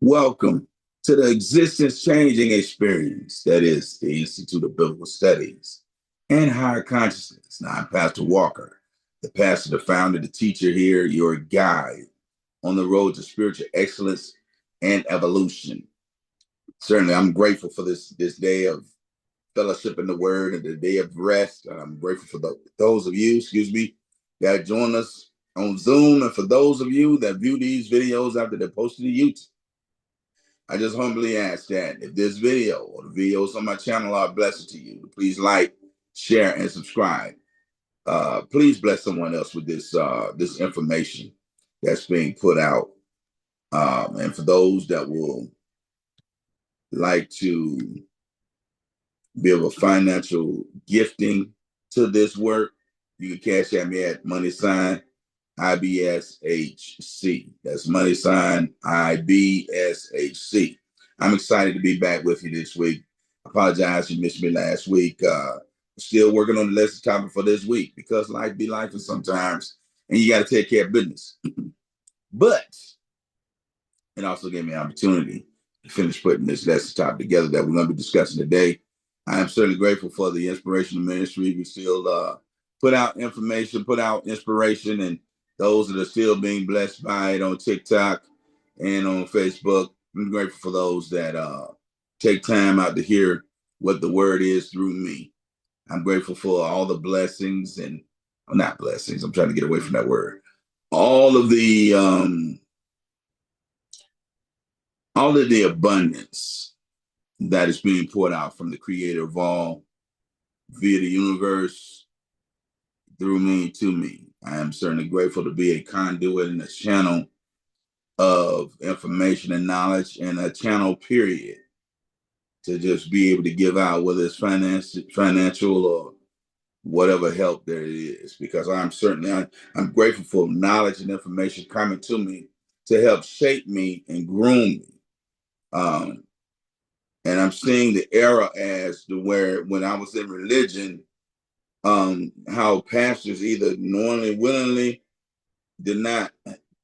Welcome to the existence changing experience that is the Institute of Biblical Studies and Higher Consciousness. Now, I'm Pastor Walker, the pastor, the founder, the teacher here, your guide on the road to spiritual excellence and evolution. Certainly, I'm grateful for this day of fellowship in the Word and the day of rest. I'm grateful for those of you, that join us on Zoom, and for those of you that view these videos after they're posted to YouTube. I just humbly ask that if this video or the videos on my channel are a blessing to you, please like, share, and subscribe. Please bless someone else with this information that's being put out. And for those that will like to give a financial gifting to this work, you can cash at me at #IBSHC. That's #IBSHC. I'm excited to be back with you this week. I apologize you missed me last week. Still working on the lesson topic for this week because life be life and sometimes, and you got to take care of business. But it also gave me an opportunity to finish putting this lesson topic together that we're going to be discussing today. I am certainly grateful for the inspirational ministry. We still put out information, put out inspiration, and those that are still being blessed by it on TikTok and on Facebook. I'm grateful for those that take time out to hear what the word is through me. I'm grateful for all the blessings and not blessings. I'm trying to get away from that word. All of the abundance that is being poured out from the creator of all via the universe through me to me. I am certainly grateful to be a conduit and a channel of information and knowledge and a channel period to just be able to give out, whether it's financial or whatever help there is, because I'm grateful for knowledge and information coming to me to help shape me and groom me. And I'm seeing the era as to where when I was in religion, how pastors either knowingly, willingly did not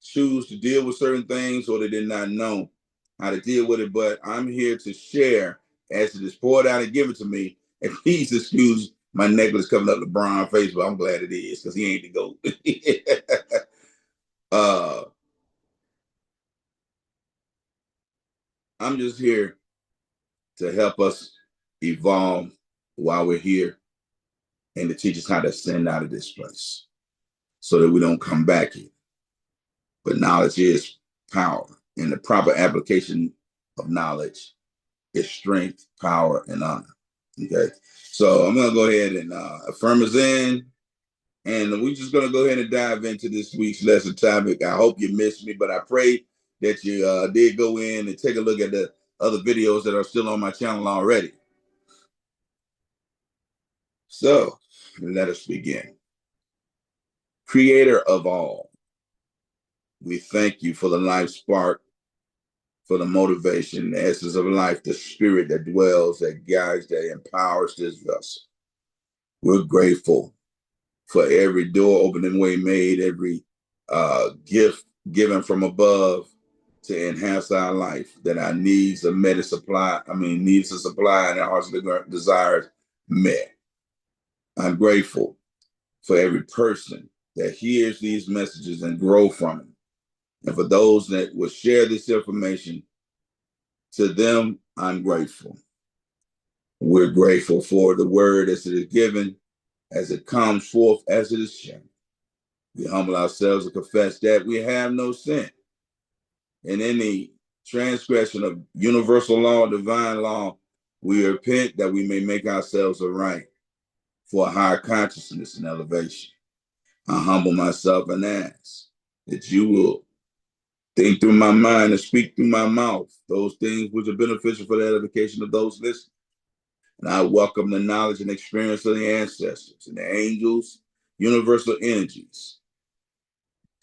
choose to deal with certain things or they did not know how to deal with it. But I'm here to share as it is poured out and given to me. And please excuse my necklace coming up the brown face, but I'm glad it is because he ain't the goat. I'm just here to help us evolve while we're here and to teach us how to ascend out of this place so that we don't come back here. But knowledge is power, and the proper application of knowledge is strength, power, and honor. Okay, so I'm going to go ahead and affirm us in, and we're just going to go ahead and dive into this week's lesson topic. I hope you missed me, but I pray that you did go in and take a look at the other videos that are still on my channel already. So let us begin. Creator of all, we thank you for the life spark, for the motivation, the essence of life, the spirit that dwells, that guides, that empowers this vessel. We're grateful for every door opening way made, every gift given from above to enhance our life, that our needs are met and needs are supplied and our heart's desires met. I'm grateful for every person that hears these messages and grow from them. And for those that will share this information, to them, I'm grateful. We're grateful for the word as it is given, as it comes forth, as it is shared. We humble ourselves and confess that we have no sin. In any transgression of universal law, divine law, we repent that we may make ourselves aright for a higher consciousness and elevation. I humble myself and ask that you will think through my mind and speak through my mouth those things which are beneficial for the edification of those listening. And I welcome the knowledge and experience of the ancestors and the angels, universal energies,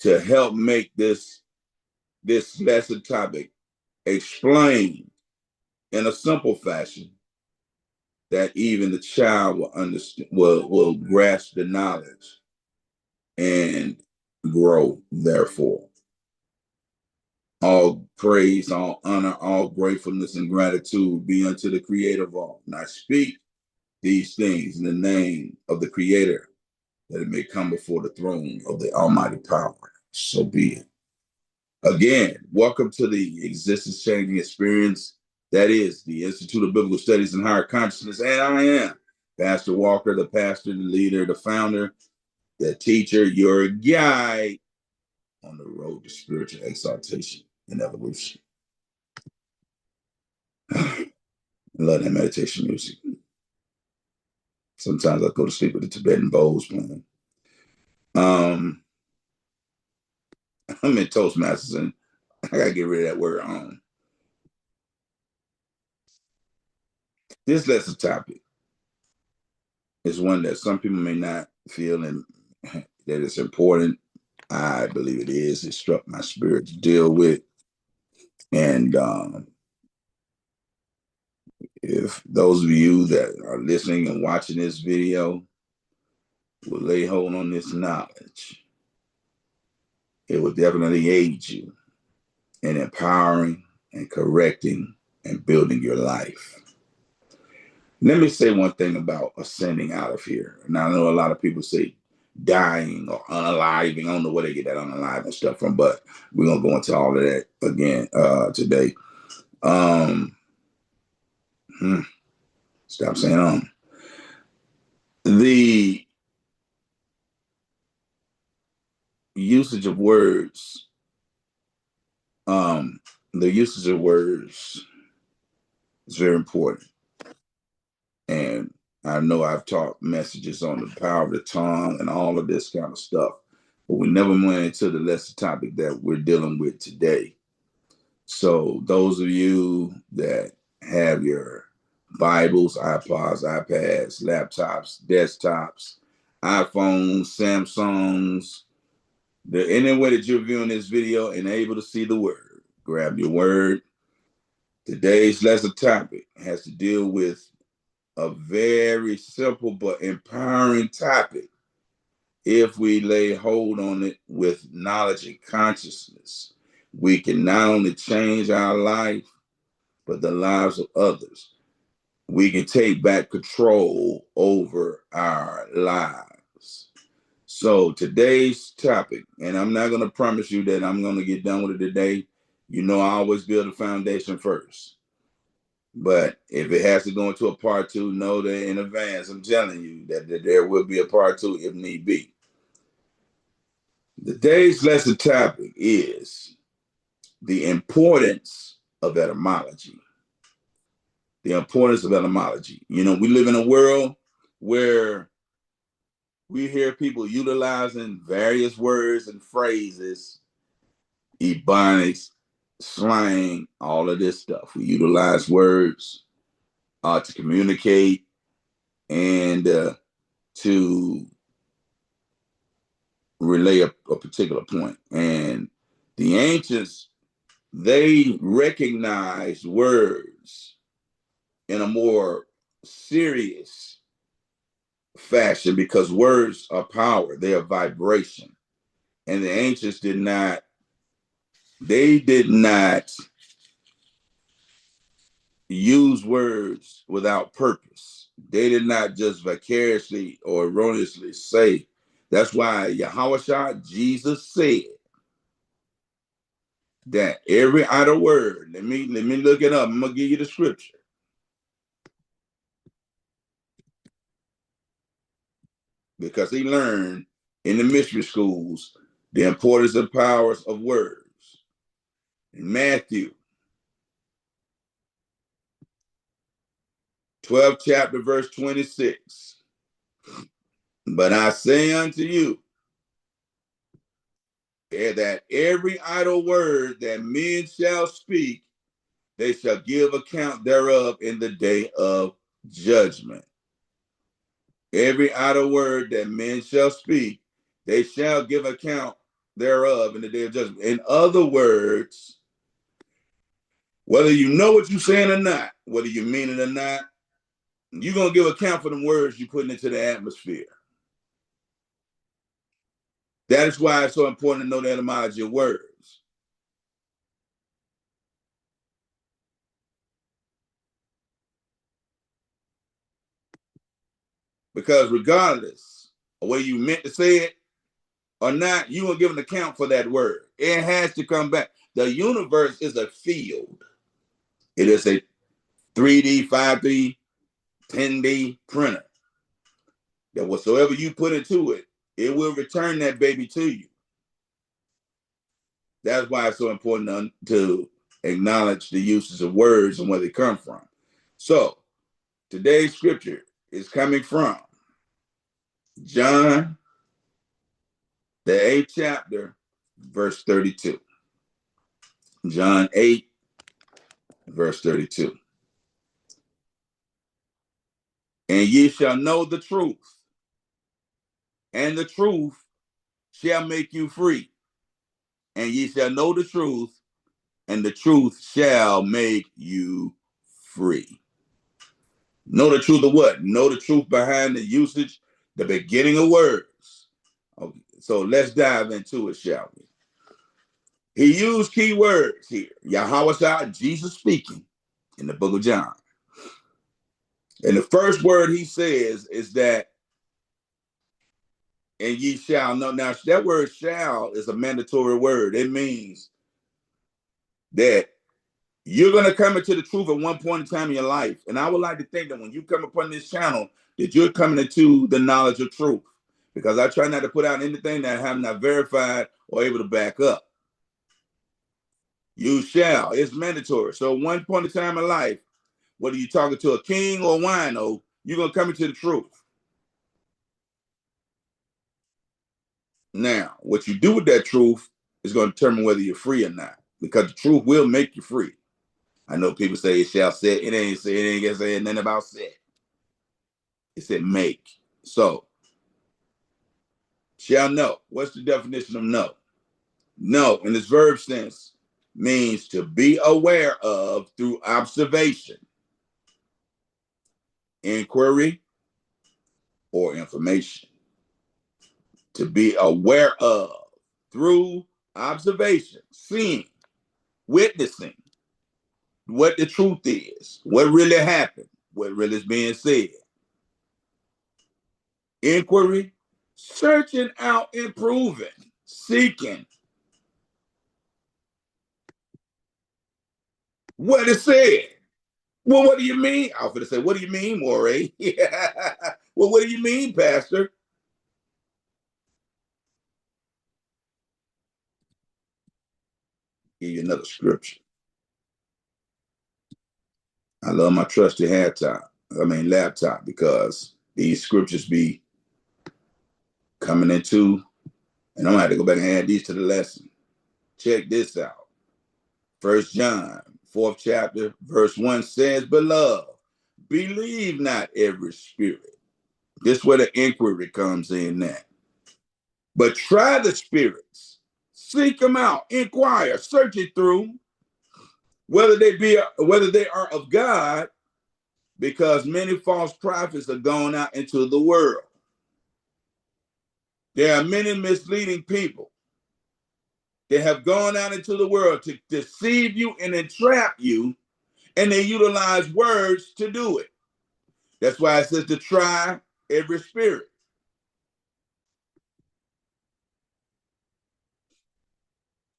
to help make this lesson topic explained in a simple fashion that even the child will understand, will grasp the knowledge and grow therefore. All praise, all honor, all gratefulness and gratitude be unto the Creator of all. And I speak these things in the name of the Creator, that it may come before the throne of the Almighty power. So be it. Again, welcome to the existence changing experience that is the Institute of Biblical Studies and Higher Consciousness. And I am Pastor Walker, the pastor, the leader, the founder, the teacher, your guide on the road to spiritual exaltation and evolution. I love that meditation music. Sometimes I go to sleep with the Tibetan bowls playing. I'm in Toastmasters, and I gotta get rid of that word This lesson topic is one that some people may not feel and that it's important. I believe it is. It struck my spirit to deal with. And if those of you that are listening and watching this video will lay hold on this knowledge, it will definitely aid you in empowering and correcting and building your life. Let me say one thing about ascending out of here. Now, I know a lot of people say dying or unaliving. I don't know where they get that unaliving stuff from, but we're going to go into all of that again today. Stop saying the usage of words, is very important. And I know I've taught messages on the power of the tongue and all of this kind of stuff, but we never went into the lesson topic that we're dealing with today. So those of you that have your Bibles, iPods, iPads, laptops, desktops, iPhones, Samsungs, any way that you're viewing this video and able to see the word, grab your word. Today's lesson topic has to deal with a very simple but empowering topic if we lay hold on it with knowledge and consciousness. We can not only change our life, but the lives of others. We can take back control over our lives. So today's topic, and I'm not going to promise you that I'm going to get done with it today. You know, I always build a foundation first. But if it has to go into a part two, know that in advance, I'm telling you that there will be a part two if need be. Today's lesson topic is the importance of etymology. The importance of etymology. You know, we live in a world where we hear people utilizing various words and phrases, ebonics, slang, all of this stuff. We utilize words to communicate and to relay a particular point. And the ancients, they recognized words in a more serious fashion because words are power, they are vibration. And the ancients did not use words without purpose. They did not just vicariously or erroneously say. That's why Yahweh, Jesus said that every idle word, let me look it up. I'm gonna give you the scripture. Because he learned in the mystery schools the importance and powers of words. In Matthew 12th chapter, verse 26. But I say unto you that every idle word that men shall speak, they shall give account thereof in the day of judgment. Every idle word that men shall speak, they shall give account thereof in the day of judgment. In other words, whether you know what you're saying or not, whether you mean it or not, you're going to give account for the words you're putting into the atmosphere. That is why it's so important to know the etymology of words. Because regardless of whether you meant to say it or not, you will give an account for that word. It has to come back. The universe is a field. It is a 3D, 5D, 10D printer. That whatsoever you put into it, it will return that baby to you. That's why it's so important to acknowledge the uses of words and where they come from. So today's scripture is coming from John, the 8th chapter, verse 32. John 8, verse 32. And ye shall know the truth, and the truth shall make you free. And ye shall know the truth, and the truth shall make you free. Know the truth of what? Know the truth behind the usage, the beginning of words. Okay, so let's dive into it, shall we? He used key words here. Yahweh, Jesus speaking in the book of John. And the first word he says is that, and ye shall know. Now, that word shall is a mandatory word. It means that you're going to come into the truth at one point in time in your life. And I would like to think that when you come upon this channel, that you're coming into the knowledge of truth. Because I try not to put out anything that I have not verified or able to back up. You shall. It's mandatory. So one point in time in life, whether you're talking to a king or a wino, you're going to come into the truth. Now, what you do with that truth is going to determine whether you're free or not. Because the truth will make you free. I know people say it shall set. It ain't gonna say nothing about set. It said make. So, shall know. What's the definition of know? Know, in its verb sense, means to be aware of through observation, inquiry, or information. To be aware of through observation, seeing, witnessing what the truth is, what really happened, what really is being said. Inquiry, searching out, improving, seeking what it said. Well, what do you mean? I was going to say, what do you mean, Moray? Well, what do you mean, Pastor? Give you another scripture. I love my trusty laptop, because these scriptures be coming into, and I'm going to have to go back and add these to the lesson. Check this out. 1 John, 4th chapter, verse 1 says, Beloved, believe not every spirit. This is where the inquiry comes in that. But try the spirits, seek them out, inquire, search it through, whether they are of God, because many false prophets are gone out into the world. There are many misleading people that have gone out into the world to deceive you and entrap you, and they utilize words to do it. That's why it says to try every spirit.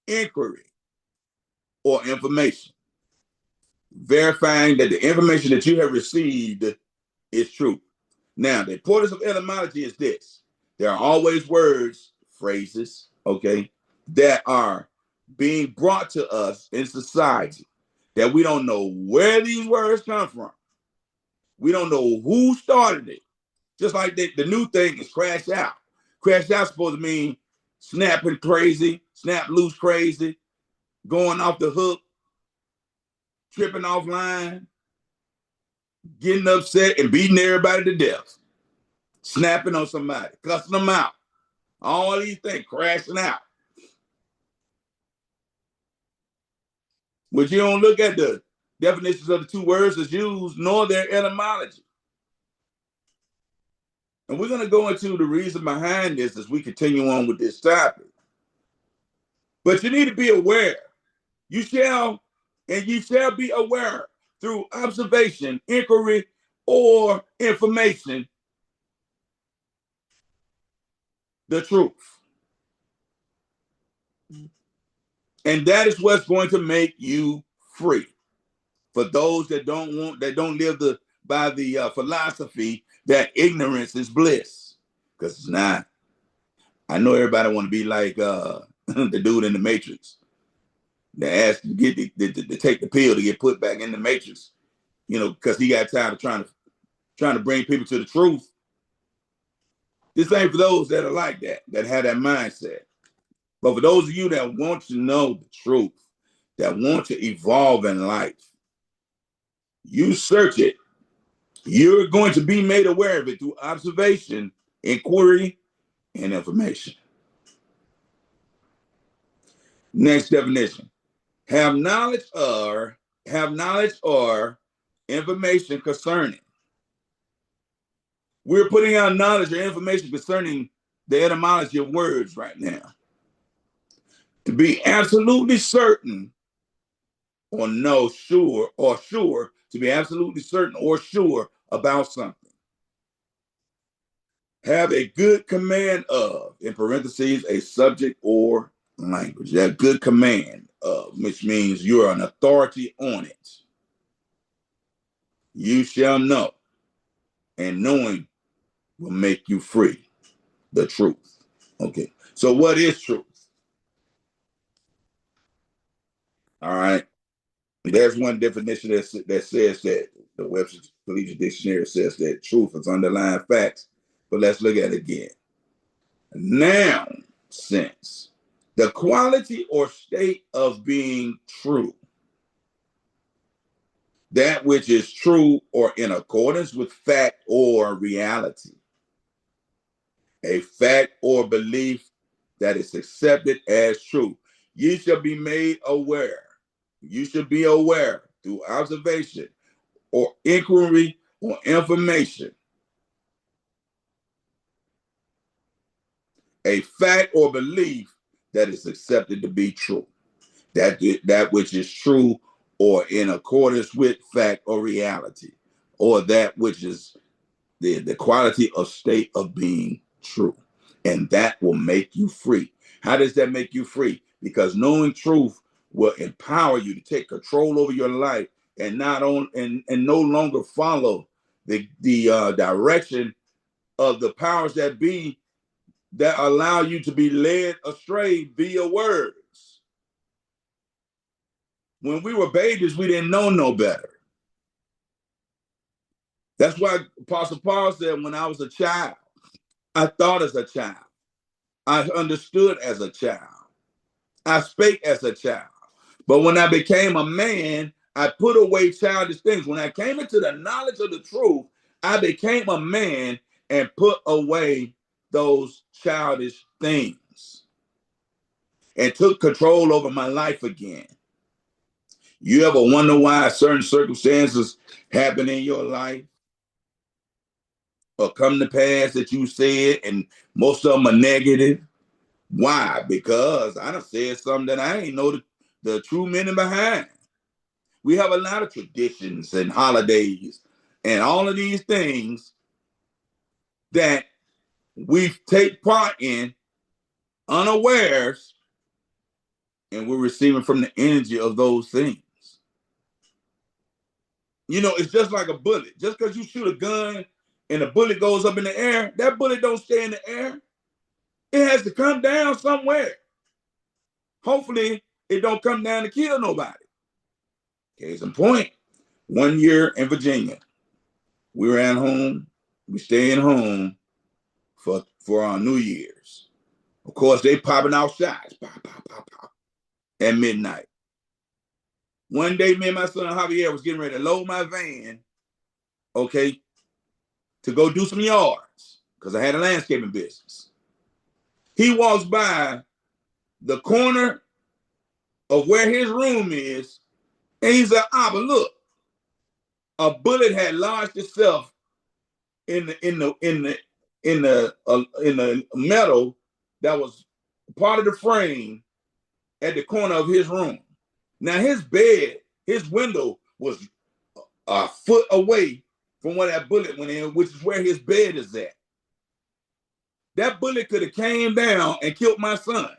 Inquiry or information. Verifying that the information that you have received is true. Now, the importance of etymology is this. There are always words, phrases, okay, that are being brought to us in society that we don't know where these words come from. We don't know who started it. Just like the new thing is crash out. Crash out is supposed to mean snapping crazy, snap loose crazy, going off the hook, tripping offline, getting upset and beating everybody to death, snapping on somebody, cussing them out. All these things crashing out. But you don't look at the definitions of the two words that's used, nor their etymology. And we're going to go into the reason behind this as we continue on with this topic. But you need to be aware. You shall be aware through observation, inquiry, or information the truth. And that is what's going to make you free. For those that don't live by the philosophy that ignorance is bliss, because it's not. I know everybody want to be like the dude in the Matrix that asked to get to take the pill to get put back in the Matrix, because he got tired of trying to bring people to the truth. This ain't for those that are like that have that mindset. But for those of you that want to know the truth, that want to evolve in life, you search it. You're going to be made aware of it through observation, inquiry, and information. Next definition. Have knowledge or information concerning. We're putting out knowledge or information concerning the etymology of words right now. To be absolutely certain or sure, to be absolutely certain or sure about something. Have a good command of, in parentheses, a subject or language. That good command of, which means you're an authority on it. You shall know, and knowing will make you free. The truth. Okay. So what is truth? All right. There's one definition that says that the Webster Collegiate Dictionary says that truth is underlying facts. But let's look at it again. Noun sense. The quality or state of being true. That which is true or in accordance with fact or reality. A fact or belief that is accepted as true. You shall be made aware. You should be aware through observation or inquiry or information. A fact or belief that is accepted to be true. That which is true or in accordance with fact or reality, or that which is the quality of state of being true. And that will make you free. How does that make you free? Because knowing truth will empower you to take control over your life and no longer follow the direction of the powers that be that allow you to be led astray via words. When we were babies, we didn't know no better. That's why Apostle Paul said, when I was a child, I thought as a child. I understood as a child. I spake as a child. But when I became a man, I put away childish things. When I came into the knowledge of the truth, I became a man and put away those childish things and took control over my life again. You ever wonder why certain circumstances happen in your life or come to pass that you said, and most of them are negative? Why? Because I done said something that I ain't know the true meaning behind. We have a lot of traditions and holidays and all of these things that we take part in unawares, and we're receiving from the energy of those things. It's just like a bullet. Just because you shoot a gun and the bullet goes up in the air, that bullet don't stay in the air. It has to come down somewhere. Hopefully, it don't come down to kill nobody. Case in point, 1 year in Virginia, we were at home. We staying home for our New Year's. Of course, they popping out shots, pop, pop, pop, pop, at midnight. One day, me and my son Javier was getting ready to load my van, okay, to go do some yards because I had a landscaping business. He walks by the corner of where his room is, and he said, "Ah, but look, a bullet had lodged itself in the metal that was part of the frame at the corner of his room." Now his window was a foot away from where that bullet went in, which is where his bed is at. That bullet could have came down and killed my son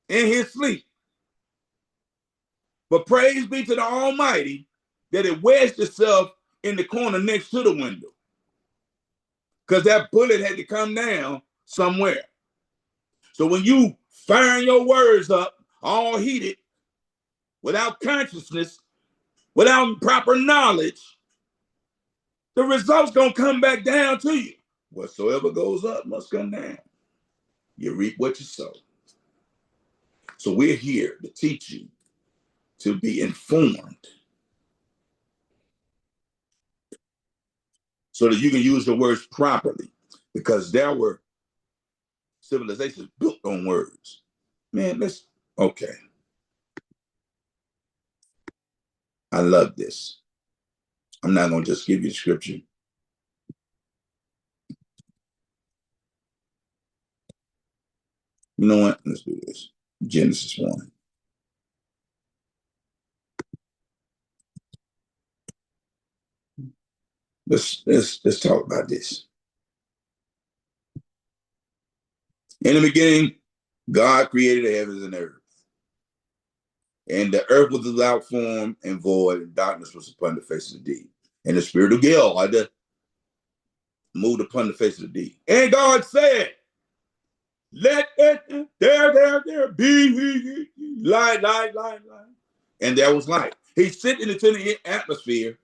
in his sleep. But praise be to the Almighty that it wedged itself in the corner next to the window, because that bullet had to come down somewhere. So when you firing your words up, all heated, without consciousness, without proper knowledge, the results gonna come back down to you. Whatsoever goes up must come down. You reap what you sow. So we're here to teach you to be informed so that you can use the words properly, because there were civilizations built on words. Man, okay. I love this. I'm not going to just give you the scripture. You know what? Let's do this. Genesis 1. Let's talk about this. In the beginning, God created the heavens and earth. And the earth was without form and void, and darkness was upon the face of the deep. And the spirit of God moved upon the face of the deep. And God said, let it, there be light. And there was light. He sent it into the atmosphere,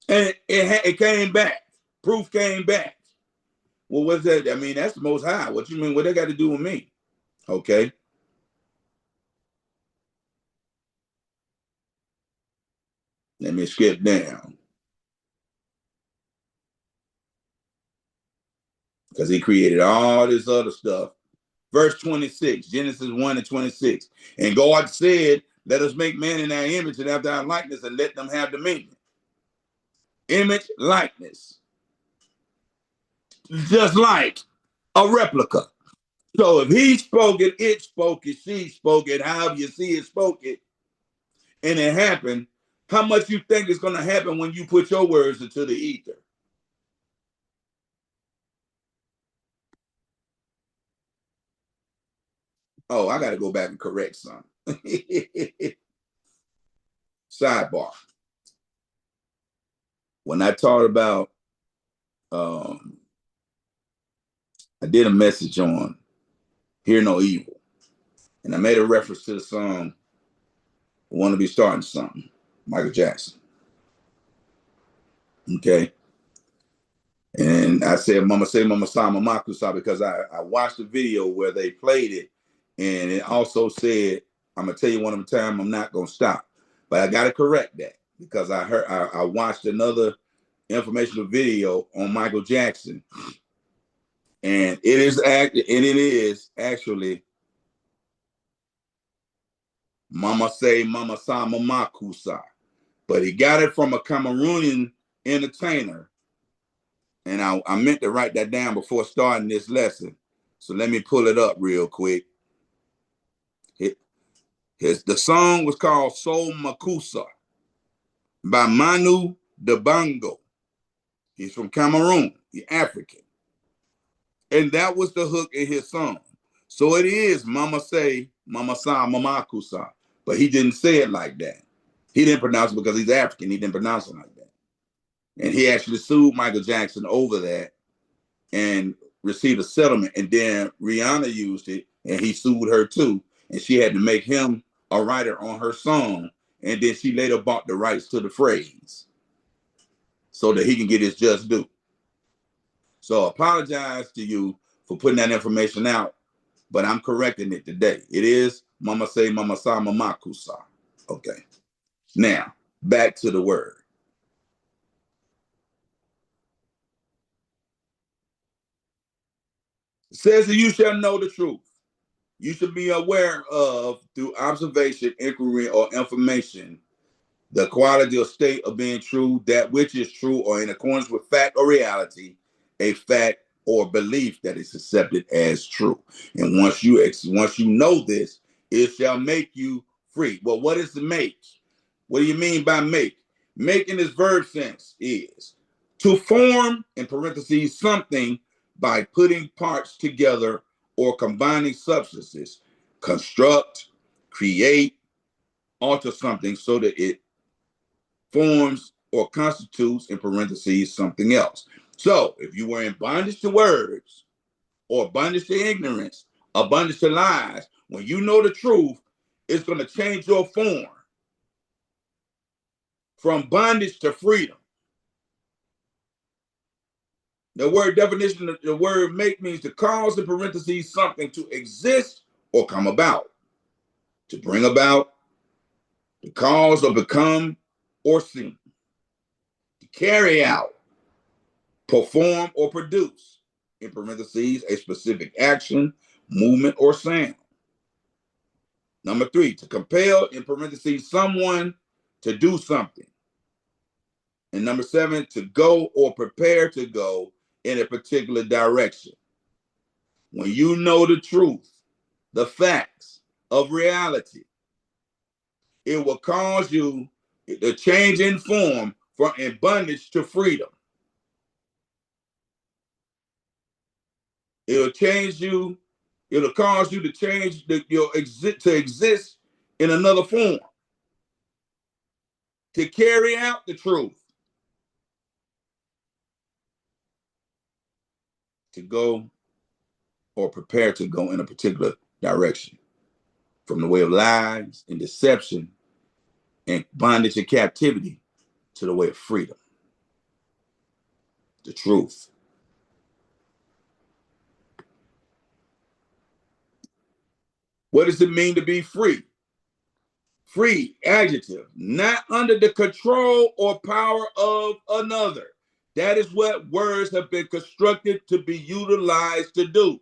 and it came back. Proof came back. Well, what's that? I mean, that's the Most High. What you mean? What that got to do with me? Okay. Let me skip down, because he created all this other stuff. Verse 26, Genesis 1 and 26. And God said, let us make man in our image and after our likeness, and let them have dominion. Image, likeness. Just like a replica. So if he spoke it spoke it, she spoke it, however you see it spoke it, and it happened, how much you think is going to happen when you put your words into the ether? Oh, I got to go back and correct something. Sidebar. When I taught about, I did a message on Hear No Evil, and I made a reference to the song Want to Be Starting Something, Michael Jackson. Okay. And I said, Mama say, Mama sa, Mama kusa, because I watched the video where they played it, and it also said, I'm going to tell you one of the time, I'm not going to stop. But I got to correct that, because I watched another informational video on Michael Jackson, and it is actually Mama say, Mama sa, Mama kusa. But he got it from a Cameroonian entertainer. And I meant to write that down before starting this lesson. So let me pull it up real quick. The song was called Soul Makusa by Manu Dibango. He's from Cameroon, he's African. And that was the hook in his song. So it is Mama say, Mama sa, Mama kusa. But he didn't say it like that. He didn't pronounce it because he's African. He didn't pronounce it like that. And he actually sued Michael Jackson over that and received a settlement. And then Rihanna used it, and he sued her too. And she had to make him a writer on her song. And then she later bought the rights to the phrase so that he can get his just due. So apologize to you for putting that information out, but I'm correcting it today. It is Mama say, Mama sa, Mama kusa. Okay. Now, back to the word. It says that you shall know the truth. You should be aware of, through observation, inquiry, or information, the quality or state of being true, that which is true or in accordance with fact or reality, a fact or belief that is accepted as true. And once you know this, it shall make you free. Well, what is the make? What do you mean by make? Make in this verb sense is To form, in parentheses, something by putting parts together or combining substances. Construct, create, alter something so that it forms or constitutes, in parentheses, something else. So if you were in bondage to words or bondage to ignorance or bondage to lies, when you know the truth, it's going to change your form from bondage to freedom. The word definition, the word make means to cause, in parentheses, something to exist or come about. To bring about, to cause or become or seem. To carry out, perform or produce, in parentheses, a specific action, movement, or sound. Number 3, to compel, in parentheses, someone to do something. And number 7, to go or prepare to go in a particular direction. When you know the truth, the facts of reality, it will cause you to change in form from in bondage to freedom. It'll change you. It'll cause you to change to exist in another form, to carry out the truth, to go or prepare to go in a particular direction, from the way of lies and deception and bondage and captivity to the way of freedom, the truth. What does it mean to be free? Free, adjective, not under the control or power of another. That is what words have been constructed to be utilized to do.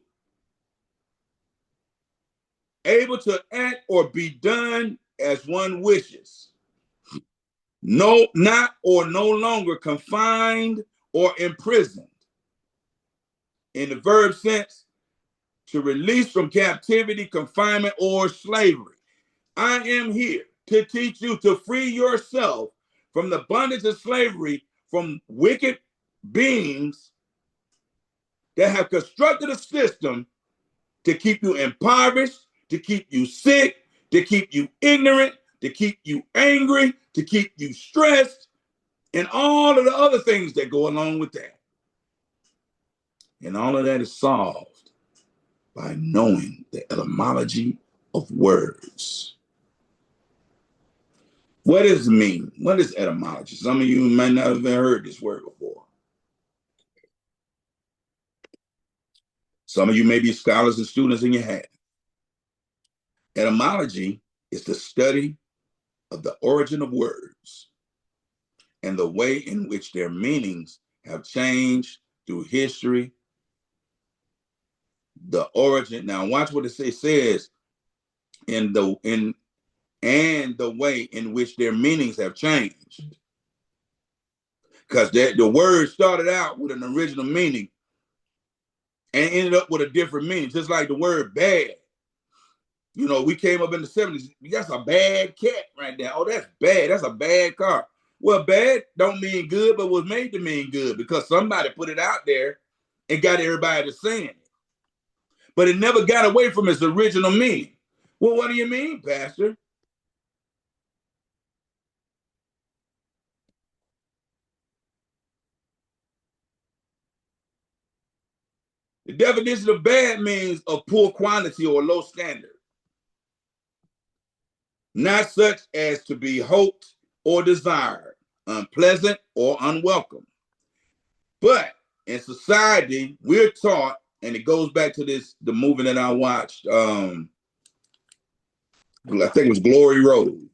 Able to act or be done as one wishes. No, not or no longer confined or imprisoned. In the verb sense, to release from captivity, confinement, or slavery. I am here to teach you to free yourself from the bondage of slavery from wicked beings that have constructed a system to keep you impoverished, to keep you sick, to keep you ignorant, to keep you angry, to keep you stressed, and all of the other things that go along with that. And all of that is solved by knowing the etymology of words. What does it mean? What is etymology? Some of you might not have heard this word before. Some of you may be scholars and students and you have. Etymology is the study of the origin of words and the way in which their meanings have changed through history. The origin. Now watch what it says and the way in which their meanings have changed. Because the word started out with an original meaning and ended up with a different meaning, just like the word bad. You know, we came up in the 70s. That's a bad cat right there. Oh, that's bad. That's a bad car. Well, bad don't mean good, but was made to mean good because somebody put it out there and got everybody to saying it. But it never got away from its original meaning. Well, what do you mean, Pastor? The definition of bad means of poor quality or low standard. Not such as to be hoped or desired, unpleasant or unwelcome. But in society, we're taught, and it goes back to the movie that I watched, I think it was Glory Road.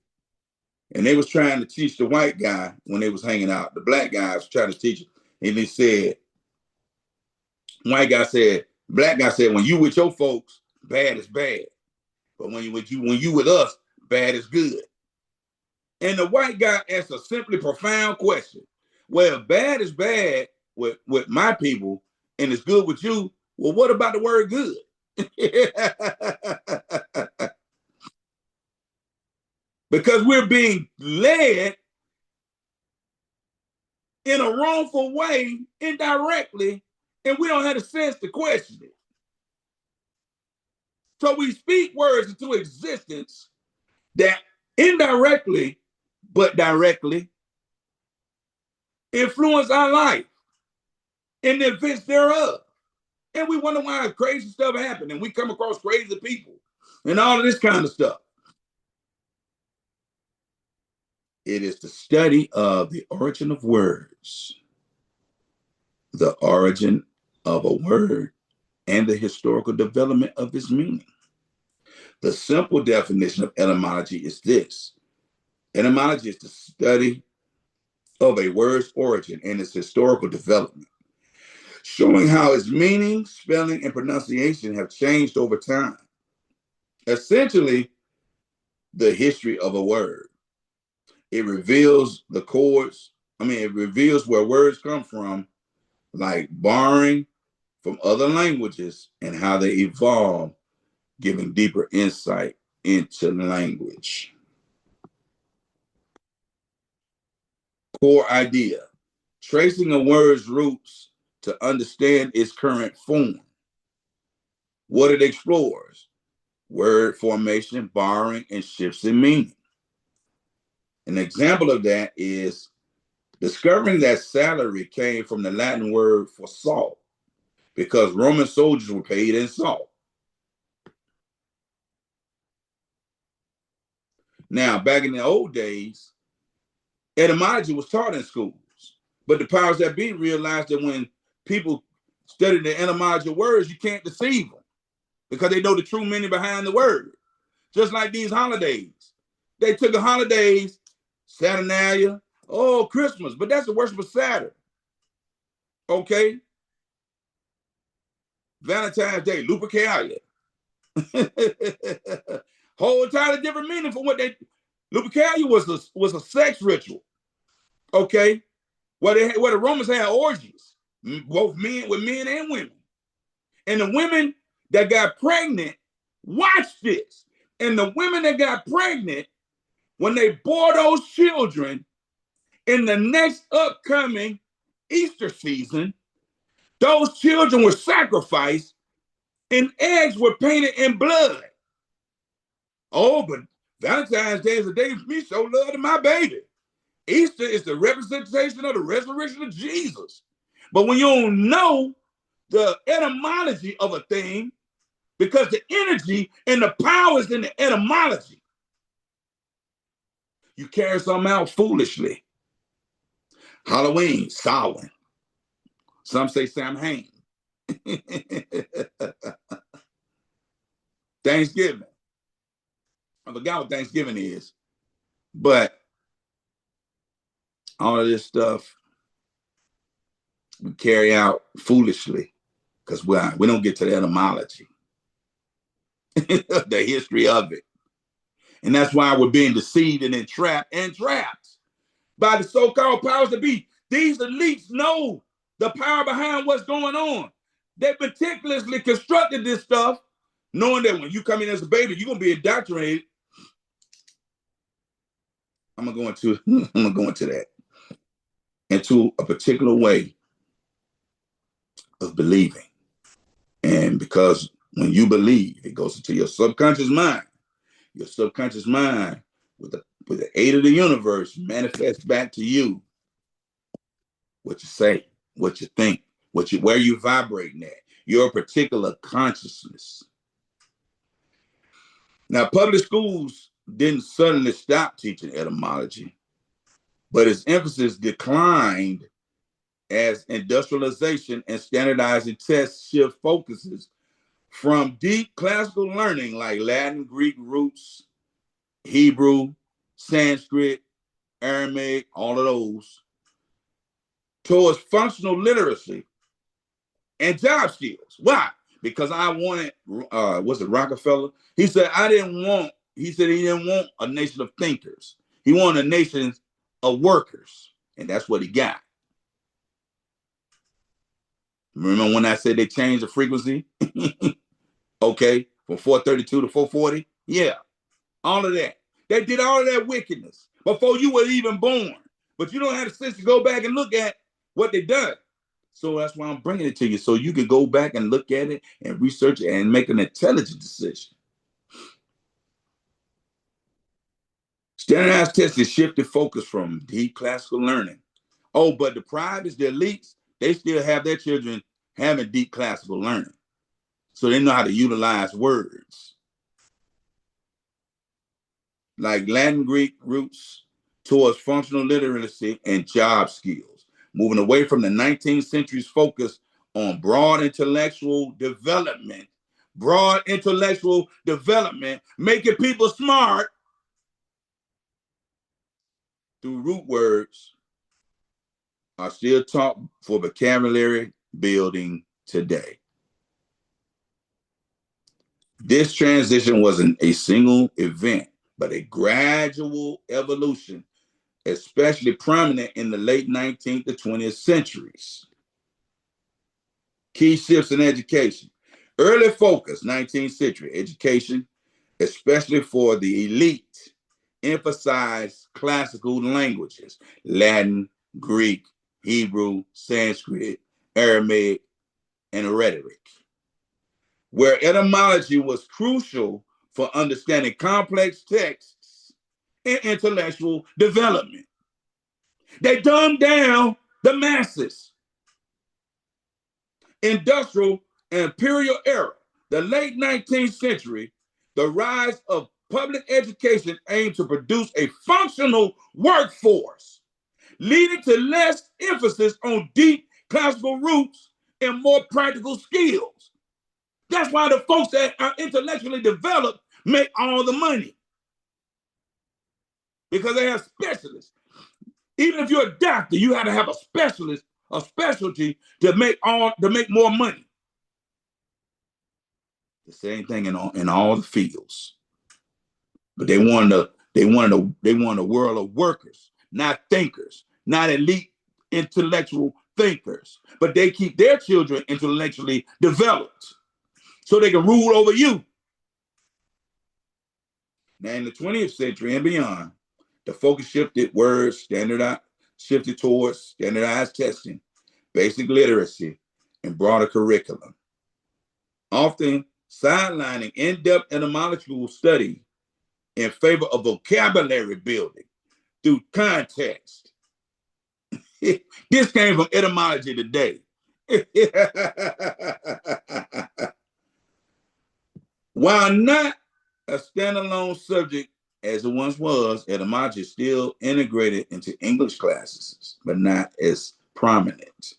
And they was trying to teach the white guy when they was hanging out. The black guy was trying to teach him. And he said, white guy said, black guy said, when you with your folks, bad is bad. But when you with us, bad is good. And the white guy asked a simply profound question. Well, bad is bad with my people and it's good with you. Well, what about the word good? Because we're being led in a wrongful way indirectly, and we don't have the sense to question it. So we speak words into existence that indirectly, but directly, influence our life and the events thereof. And we wonder why crazy stuff happens, and we come across crazy people and all of this kind of stuff. It is the study of the origin of words, the origin of a word, and the historical development of its meaning. The simple definition of etymology is this. Etymology is the study of a word's origin and its historical development, showing how its meaning, spelling, and pronunciation have changed over time. Essentially, the history of a word. It reveals the chords. It reveals where words come from, like borrowing from other languages and how they evolve, giving deeper insight into language. Core idea, tracing a word's roots to understand its current form. What it explores, word formation, borrowing, and shifts in meaning. An example of that is discovering that salary came from the Latin word for salt, because Roman soldiers were paid in salt. Now, back in the old days, etymology was taught in schools, but the powers that be realized that when people study the etymology of words, you can't deceive them because they know the true meaning behind the word. Just like these holidays. They took the holidays, Saturnalia, Christmas, but that's the worship of Saturn. Okay? Valentine's Day, Lupercalia. Whole entirely different meaning from what they. Lupercalia was a sex ritual. Okay, where the Romans had orgies, both men and women, and the women that got pregnant, watch this, and the women that got pregnant, when they bore those children in the next upcoming Easter season, those children were sacrificed and eggs were painted in blood. Oh, but Valentine's Day is a day for me to show love to my baby. Easter is the representation of the resurrection of Jesus. But when you don't know the etymology of a thing, because the energy and the power is in the etymology, you carry something out foolishly. Halloween, Samhain. Some say Samhain. Thanksgiving. I forgot what Thanksgiving is. But all of this stuff we carry out foolishly because we don't get to the etymology, the history of it. And that's why we're being deceived and entrapped by the so-called powers that be. These elites know the power behind what's going on. They meticulously constructed this stuff, knowing that when you come in as a baby, you're going to be indoctrinated. I'm going to go into that, into a particular way of believing. And because when you believe, it goes into your subconscious mind. Your subconscious mind, with the aid of the universe, manifests back to you what you say, what you think, where you vibrating at, your particular consciousness. Now, public schools didn't suddenly stop teaching etymology, but its emphasis declined as industrialization and standardizing tests shift focuses from deep classical learning like Latin, Greek roots, Hebrew, Sanskrit, Aramaic, all of those, towards functional literacy and job skills. Why? Because I wanted, was it Rockefeller? He said he didn't want a nation of thinkers. He wanted a nation of workers. And that's what he got. Remember when I said they changed the frequency? Okay, from 432 to 440? Yeah, all of that. They did all of that wickedness before you were even born. But you don't have the sense to go back and look at what they done. So that's why I'm bringing it to you, so you can go back and look at it and research it and make an intelligent decision. Standardized testing shifted focus from deep classical learning. Oh, but the privates, the elites, they still have their children having deep classical learning. So they know how to utilize words like Latin Greek roots towards functional literacy and job skills, moving away from the 19th century's focus on broad intellectual development, making people smart through root words are still taught for vocabulary building today. This transition wasn't a single event, but a gradual evolution, especially prominent in the late 19th to 20th centuries. Key shifts in education. Early focus, 19th century education, especially for the elite, emphasized classical languages, Latin, Greek, Hebrew, Sanskrit, Aramaic, and rhetoric, where etymology was crucial for understanding complex texts and intellectual development. They dumbed down the masses. Industrial and imperial era, the late 19th century, the rise of public education aimed to produce a functional workforce, leading to less emphasis on deep classical roots and more practical skills. That's why the folks that are intellectually developed make all the money, because they have specialists. Even if you're a doctor, you have to have a specialist, a specialty to make more money. The same thing in all the fields. But they want a world of workers, not thinkers, not elite intellectual thinkers. But they keep their children intellectually developed so they can rule over you. Now in the 20th century and beyond, the focus shifted towards standardized testing, basic literacy, and broader curriculum, often sidelining in-depth etymological study in favor of vocabulary building through context. This came from Etymology Today. While not a standalone subject as it once was, etymology is still integrated into English classes, but not as prominent.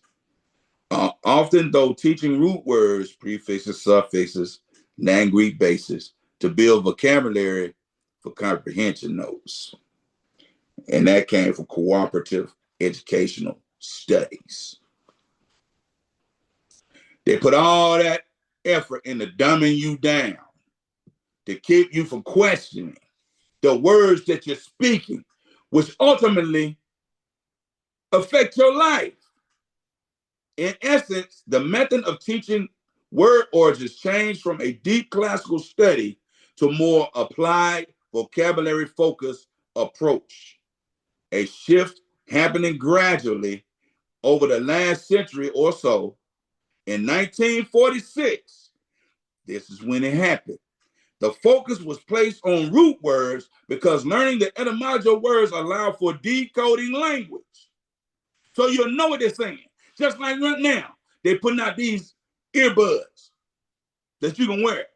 Often, though, teaching root words, prefixes, suffixes, Latin Greek bases to build vocabulary for comprehension notes. And that came from cooperative educational studies. They put all that effort into dumbing you down to keep you from questioning the words that you're speaking, which ultimately affect your life. In essence, the method of teaching word origins changed from a deep classical study to more applied vocabulary focused approach. A shift happening gradually over the last century or so. In 1946, this is when it happened. The focus was placed on root words because learning the etymology of words allowed for decoding language. So you'll know what they're saying. Just like right now, they're putting out these earbuds that you can wear.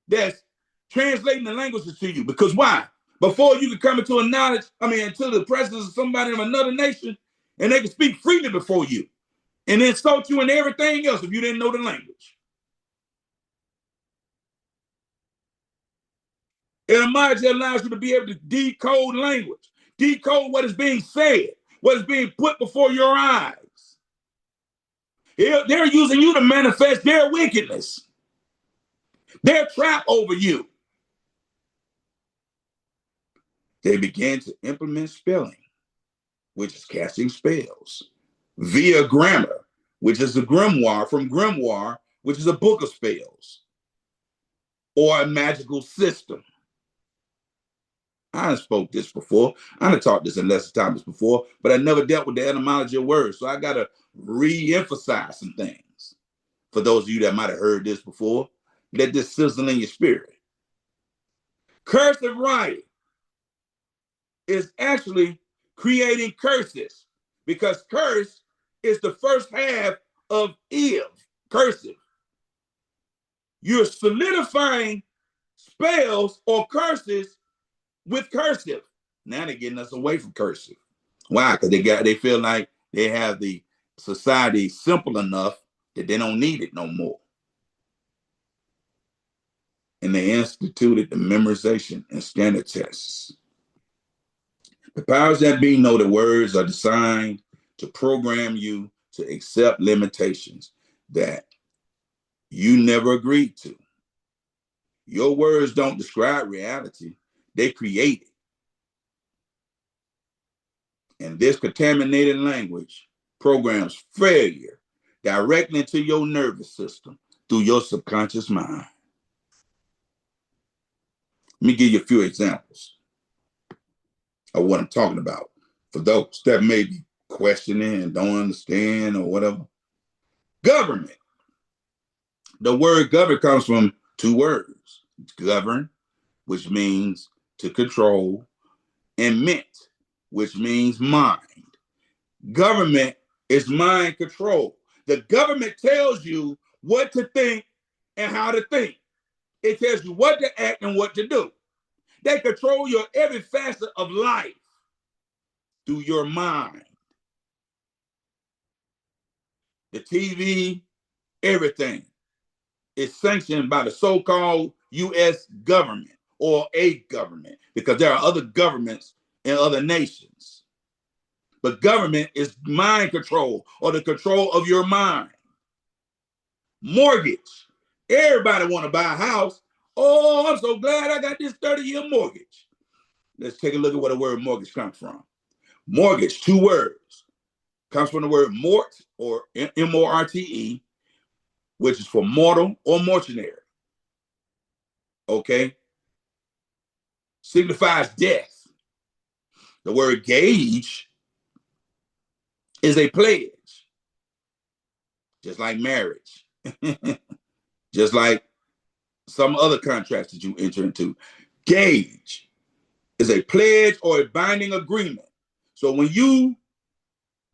That's translating the languages to you. Because why? Before you could come into into the presence of somebody from another nation, and they can speak freely before you and insult you and everything else if you didn't know the language. Etymology allows you to be able to decode language, decode what is being said, what is being put before your eyes. They're using you to manifest their wickedness, their trap over you. They began to implement spelling, which is casting spells, via grammar, which is a grimoire from grimoire, which is a book of spells, or a magical system. I spoke this before. I done taught this in lesson topics before, but I never dealt with the etymology of words. So I got to re-emphasize some things. For those of you that might have heard this before, let this sizzle in your spirit. Cursive writing is actually creating curses, because curse is the first half of if, cursive. You're solidifying spells or curses with cursive. Now they're getting us away from cursive. Why? Because they feel like they have the society simple enough that they don't need it no more. And they instituted the memorization and standard tests. The powers that be know that words are designed to program you to accept limitations that you never agreed to. Your words don't describe reality, they create it. And this contaminated language programs failure directly into your nervous system through your subconscious mind. Let me give you a few examples of what I'm talking about for those that may be questioning and don't understand or whatever. Government. The word govern comes from two words: govern, which means to control, and ment, which means mind. Government is mind control. The government tells you what to think and how to think. It tells you what to act and what to do. They control your every facet of life through your mind. The TV, everything is sanctioned by the so-called U.S. government or a government, because there are other governments in other nations. But government is mind control, or the control of your mind. Mortgage. Everybody want to buy a house. Oh, I'm so glad I got this 30-year mortgage. Let's take a look at where the word mortgage comes from. Mortgage, two words. Comes from the word mort, or M-O-R-T-E, which is for mortal or mortuary. Okay? Signifies death. The word gauge is a pledge, just like marriage, just like some other contracts that you enter into. Gauge is a pledge or a binding agreement. So when you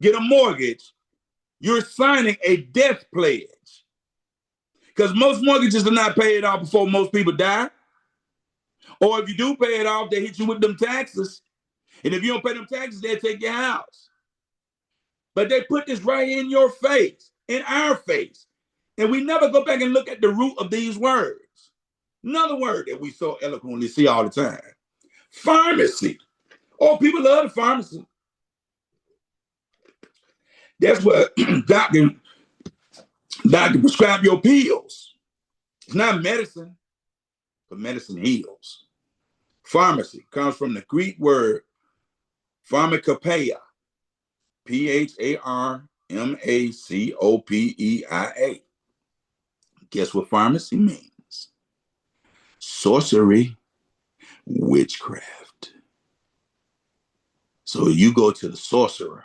get a mortgage, you're signing a death pledge, because most mortgages are not paid off before most people die. Or if you do pay it off, they hit you with them taxes. And if you don't pay them taxes, they'll take your house. But they put this right in your face, in our face. And we never go back and look at the root of these words. Another word that we so eloquently see all the time: pharmacy. Oh, people love the pharmacy. That's what doctor prescribe your pills. It's not medicine, but medicine heals. Pharmacy comes from the Greek word pharmacopoeia, Pharmacopoeia. Guess what pharmacy means? Sorcery, witchcraft. So you go to the sorcerer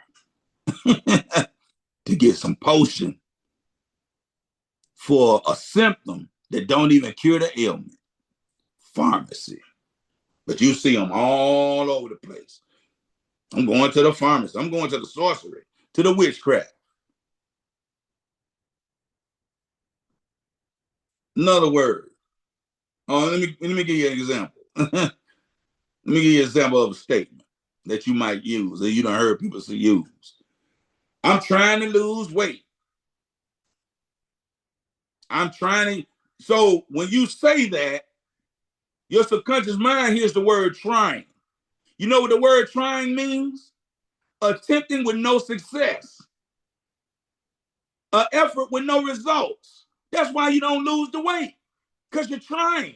to get some potion for a symptom that don't even cure the ailment. Pharmacy. But you see them all over the place. I'm going to the pharmacy. I'm going to the sorcery, to the witchcraft. Another word. Oh, let me give you an example. Let me give you an example of a statement that you might use, that you done heard people use. I'm trying to lose weight. I'm trying to. So when you say that, your subconscious mind hears the word trying. You know what the word trying means? Attempting with no success. An effort with no results. That's why you don't lose the weight, because you're trying.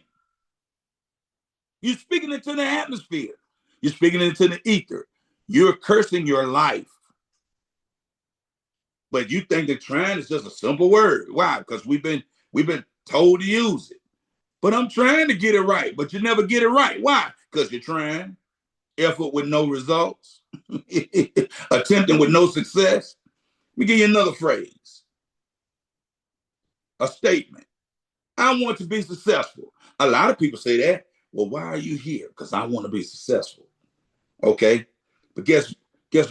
You're speaking into the atmosphere. You're speaking into the ether. You're cursing your life. But you think that trying is just a simple word. Why? Because we've been told to use it. But I'm trying to get it right, but you never get it right. Why? Because you're trying. effort with no results, attempting with no success. Let me give you another phrase, a statement. I want to be successful. A lot of people say that. Well, why are you here? Because I want to be successful. Okay. But guess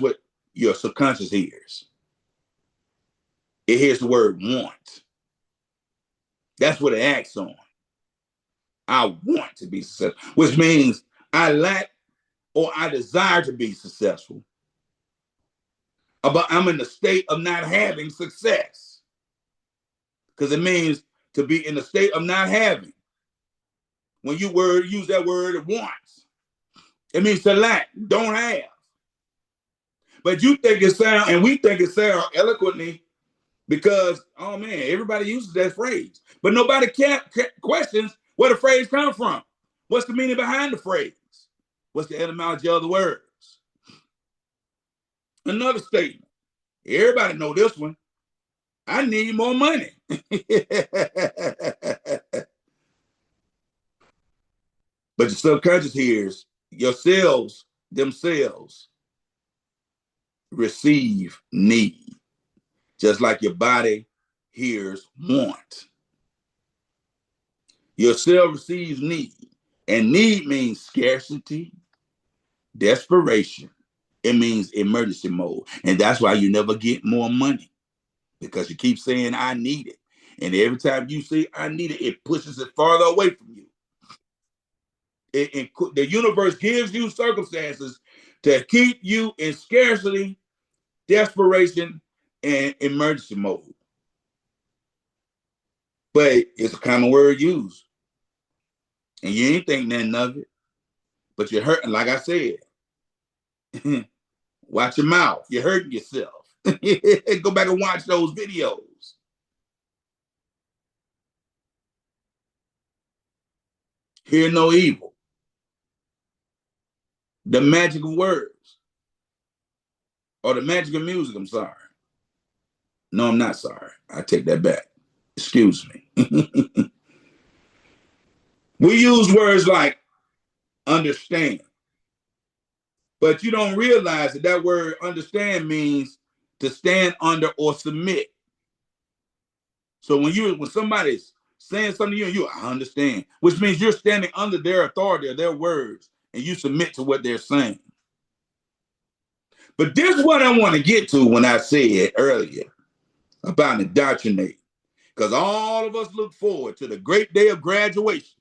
what your subconscious hears? It hears the word want. That's what it acts on. I want to be successful, which means I lack or I desire to be successful. But I'm in the state of not having success. Because it means to be in the state of not having. When you use that word once, it means to lack, don't have. But you think it sounds, and we think it sounds eloquently because, oh man, everybody uses that phrase. But nobody questions where the phrase comes from. What's the meaning behind the phrase? What's the etymology of the words? Another statement. Everybody know this one. I need more money. But your subconscious hears your cells themselves receive need, just like your body hears want. Your cell receives need, and need means scarcity, desperation. It means emergency mode, and that's why you never get more money, because you keep saying I need it, and every time you say I need it, it pushes it farther away from you. The universe gives you circumstances to keep you in scarcity, desperation, and emergency mode. But it's a common word used. And you ain't think nothing of it. But you're hurting, like I said. Watch your mouth. You're hurting yourself. Go back and watch those videos. Hear no evil. The magic of words. Or the magic of music, I'm sorry. No, I'm not sorry. I take that back. Excuse me. We use words like understand. But you don't realize that word understand means to stand under or submit. So when somebody's saying something to you, I understand, which means you're standing under their authority or their words, and you submit to what they're saying. But this is what I want to get to when I said earlier about indoctrinate. Because all of us look forward to the great day of graduation.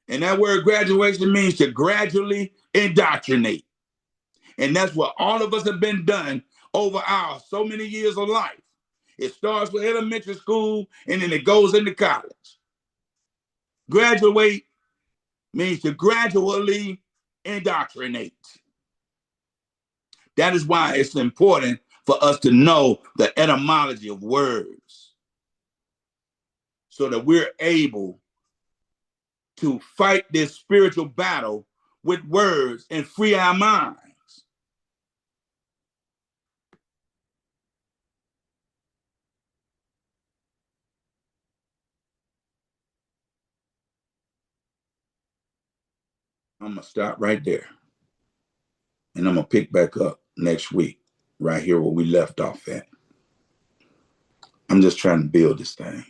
And that word graduation means to gradually indoctrinate. And that's what all of us have been done over our so many years of life. It starts with elementary school and then it goes into college. Graduate means to gradually indoctrinate. That is why it's important for us to know the etymology of words so that we're able to fight this spiritual battle with words and free our minds. I'm going to stop right there. And I'm going to pick back up next week, right here where we left off at. I'm just trying to build this thing.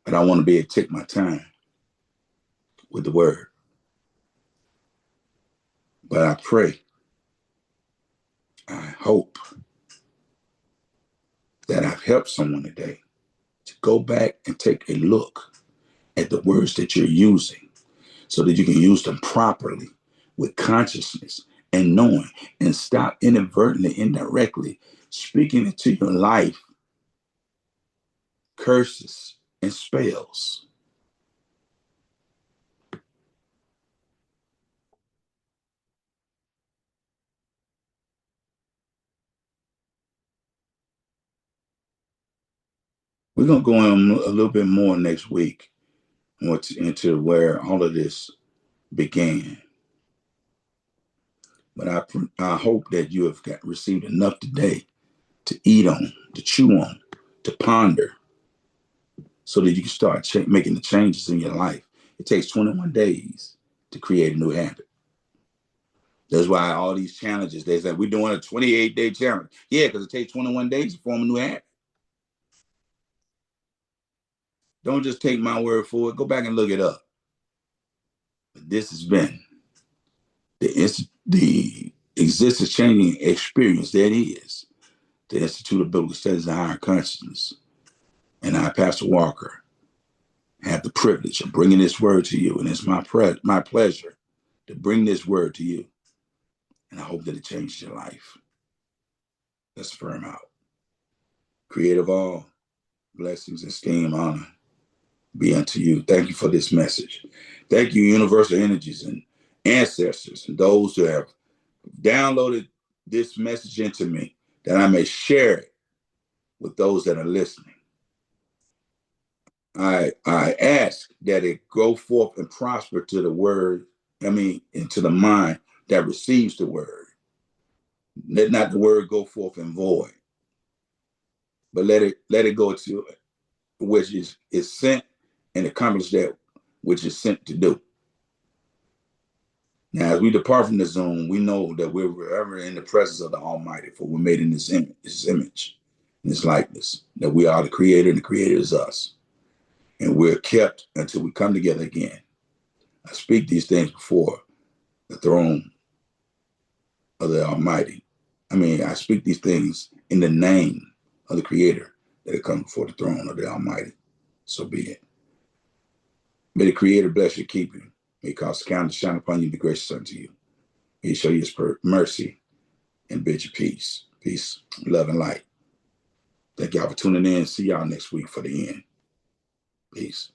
But I want to be able to take my time with the word. But I pray, I hope that I've helped someone today to go back and take a look at the words that you're using so that you can use them properly with consciousness and knowing, and stop inadvertently, indirectly speaking into your life curses and spells. We're going to go on a little bit more next week into where all of this began. But I hope that you have received enough today to eat on, to chew on, to ponder, so that you can start making the changes in your life. It takes 21 days to create a new habit. That's why all these challenges, they say, we're doing a 28-day challenge. Yeah, because it takes 21 days to form a new habit. Don't just take my word for it. Go back and look it up. But this has been the existence changing experience that is the Institute of Biblical Studies and Higher Consciousness. And I, Pastor Walker, have the privilege of bringing this word to you. And it's my pleasure to bring this word to you. And I hope that it changes your life. Let's firm out. Creator of all, blessings, esteem, honor be unto you. Thank you for this message. Thank you, universal energies and ancestors and those who have downloaded this message into me, that I may share it with those that are listening. I ask that it go forth and prosper to the word, into the mind that receives the word. Let not the word go forth and void, but let it go to which is sent and accomplish that which is sent to do. Now, as we depart from the zone, we know that we're forever in the presence of the Almighty, for we're made in His image, in His likeness, that we are the Creator and the Creator is us. And we're kept until we come together again. I speak these things before the throne of the Almighty. I speak these things in the name of the Creator that it comes before the throne of the Almighty. So be it. May the Creator bless you, keep you. May He cause His countenance to shine upon you, be gracious unto you. May He show you His mercy and bid you peace. Peace, love, and light. Thank y'all for tuning in. See y'all next week for the end. Peace.